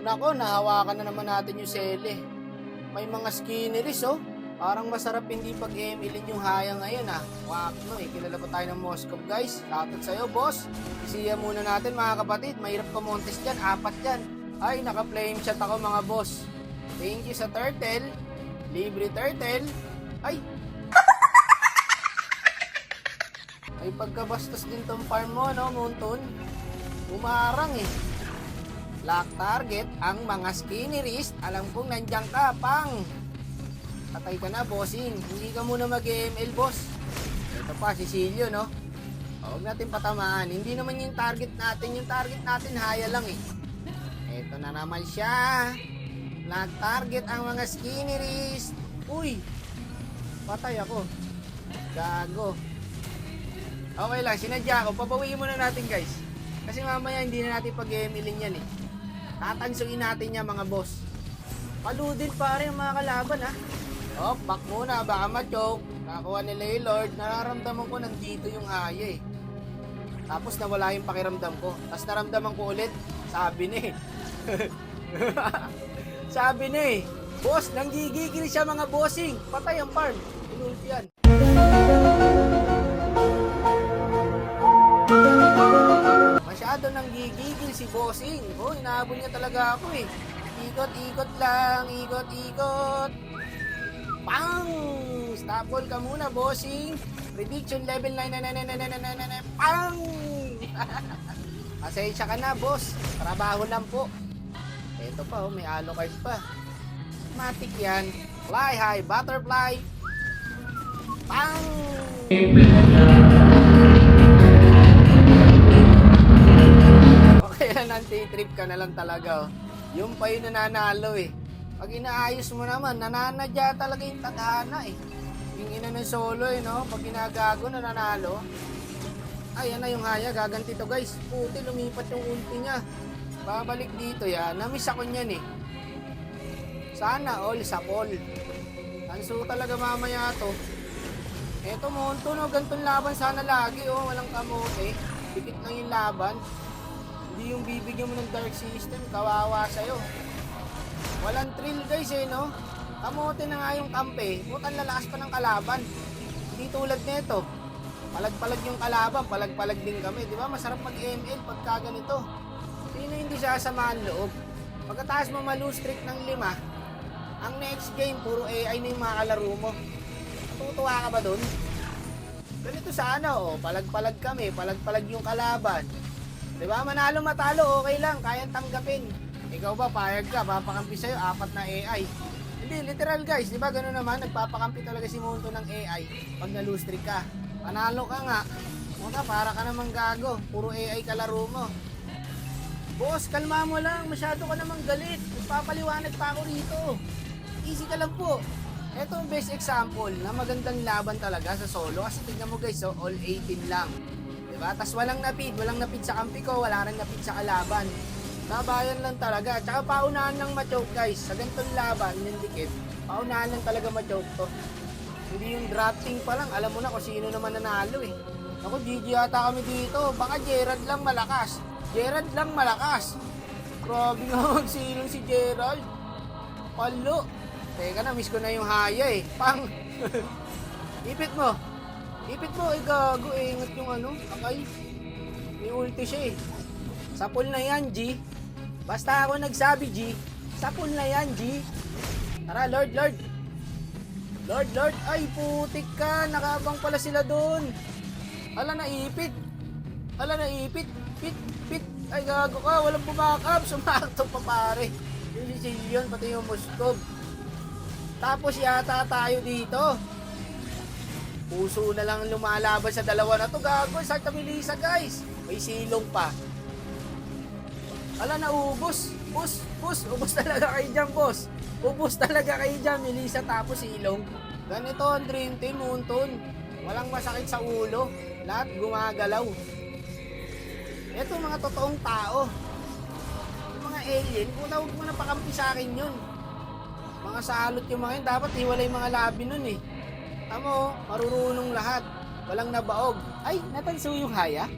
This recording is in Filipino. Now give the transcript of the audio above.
Nako, nahawakan na naman natin yung sele. May mga skinneries, oh. Parang masarap hindi pag-MLin yung haya ngayon, ah. Wakno, eh. Kilala pa tayo ng Moskov, guys. Shoutout sa'yo, boss. Isiya muna natin, mga kapatid. Mahirap kumontes dyan. 4 dyan. Ay, naka-flame chat ako, mga boss. Thank you sa turtle. Libre turtle. Ay! Ay, pagkabastos din tong farm mo, no, Moonton? Umarang, eh. Lock target ang mga skinneries. Alam kong nandiyan ka, pang. Patay ka na, bossing. Hindi ka muna mag-ML, boss. Ito pa, Cecilio, no? Huwag natin patamaan. Hindi naman yung target natin. Yung target natin, haya lang, eh. Ito na naman siya. Lock target ang mga skinneries. Uy! Patay ako. Gago. Okay lang, sinadya ko. Pabawiin muna natin, guys. Kasi mamaya hindi na natin pag-MLin yan, eh. Tatansuin natin yan, mga boss. Paludin pare ang mga kalaban, ha. Oh, back muna, baka ma-choke. Nakakuha nila yung Lord. Nararamdaman ko nandito yung haya, eh. Tapos nawala yung pakiramdam ko. Tapos naramdaman ko ulit, sabi na, eh. Sabi na, eh. Boss, nanggigigil siya, mga bossing. Patay ang farm. Inulti yan. Masyado nang gigigil si bossing. Oh, inaabol niya talaga ako, eh. Ikot-ikot lang, ikot-ikot. Pang! Stop ball ka muna, bossing. Prediction level 9. Pang! Pasensya ka na, boss. Trabaho lang po. Ito pa, oh, may alo card pa. Matik yan. Fly high, butterfly. Pang! Okay na, nanti-trip ka na lang talaga, oh. Yung pa yung nananalo, eh. Pag inaayos mo naman, nananadya talaga yung tadhana, eh. Yung ina ng solo, eh, no? Pag ginagago, nananalo. Ay, yan na yung haya. Gaganti to, guys. Puti, lumipat yung ulti niya. Babalik dito, yan. Namiss ako niyan, eh. Sana all sa Paul. Tanso talaga mamaya to. Eto, Monto, no? Gantong laban sana lagi, oh. Walang kamote. Dikit lang yung laban. Hindi yung bibigyan mo ng dark system. Kawawa sa'yo. Walang thrill, guys, eh, no? Kamote na nga yung kampe. Putan lalakas pa ng kalaban. Hindi tulad nito. Palag-palag yung kalaban, palag-palag din kami. Di ba? Masarap mag-ML pagka ganito. Sino hindi sasamahan loob? Pagkatapos mo ma-lose streak ng 5, ang next game, puro AI na yung mga kalaro mo. Natutuwa ka ba dun? Ganito sana, oh. Palag-palag kami, palag-palag yung kalaban. Di ba? Manalo matalo, okay lang. Kayang tanggapin. Ikaw ba, payag ka, papakampi sa'yo, 4 na AI. Hindi, literal, guys. Di ba gano'n naman? Nagpapakampi talaga si Monto ng AI pag na-lose streak ka. Panalo ka nga. Muna, para ka namang gago. Puro AI kalaro mo. Boss, kalma mo lang. Masyado ka namang galit. Nagpapaliwanag pa ako rito. Easy ka lang po. Ito ang best example na magandang laban talaga sa solo. Kasi tignan mo, guys, so, all 18 lang. Diba? Tas walang napid sa kampi ko, wala rin napid sa kalaban. Nabayan lang talaga. Tsaka paunahan lang ma-choke, guys. Sa ganitong laban, yung dikit, paunahan lang talaga ma-choke to. Hindi yung drafting pa lang, alam mo na kung sino naman nanalo, eh. Ako, GG yata kami dito. Baka Gerald lang malakas. Gerald lang malakas. Grabe nga magsilong si Gerald. Palo. Teka na, miss ko na yung haya, eh. Pang! Ipit mo. Ipit mo, eh, gago, eh. Ingat yung ano, akay. May ulti siya, eh. Sa pool na yan, G. Basta ako nagsabi, G. Sa pool na yan, G. Tara, Lord. Lord. Ay, putik ka. Nakabang pala sila doon. Hala, naipit. Pit. Ay, gago ka. Walang bumakap. Sumakto pa, pare. Yung Sicilian, pati yung Moskov. Tapos yata tayo dito. Puso na lang lumalaban sa dalawa na to. Gago, sakta bilisa, guys. May silong pa. Ala, naubos. Ubos talaga kayo dyan, boss. Ubos talaga kayo dyan. Melissa tapos silong. Ganito ang Dream Team, Monton. Walang masakit sa ulo. Lahat gumagalaw. Ito mga totoong tao. Yung mga alien, kung huwag mo na pakampi sa akin yun. Mga salot yung mga yun. Dapat hiwalay mga labi nun, eh. Tamo, marurunong lahat. Walang nabaog. Ay, natanso yung haya.